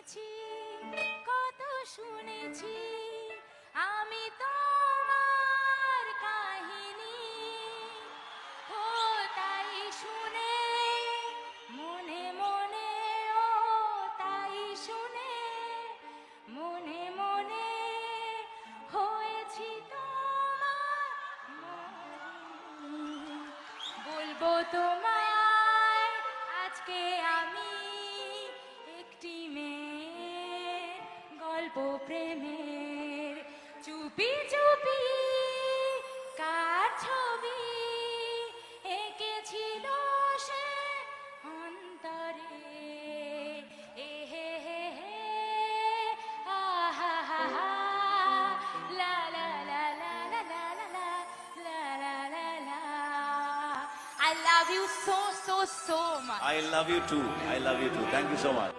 দেখেছি, কত শুনেছি আমি তোমার কাহিনী। ও তাই শুনে মনে মনে, ও তাই শুনে মনে মনে হয়েছি তোমার মনি। বলবো তোমায় আজকে আমি একটি মেয়ের গল্প প্রেমের। চুপি চুপি কার ছবি এঁকেছিল সে অন্তরে। এ হে হে হে আহা হা হা লা লা লা লা লা লা লা লা লা লা লা। I love you so, so, so much. I love you too. I love you too. Thank you so much.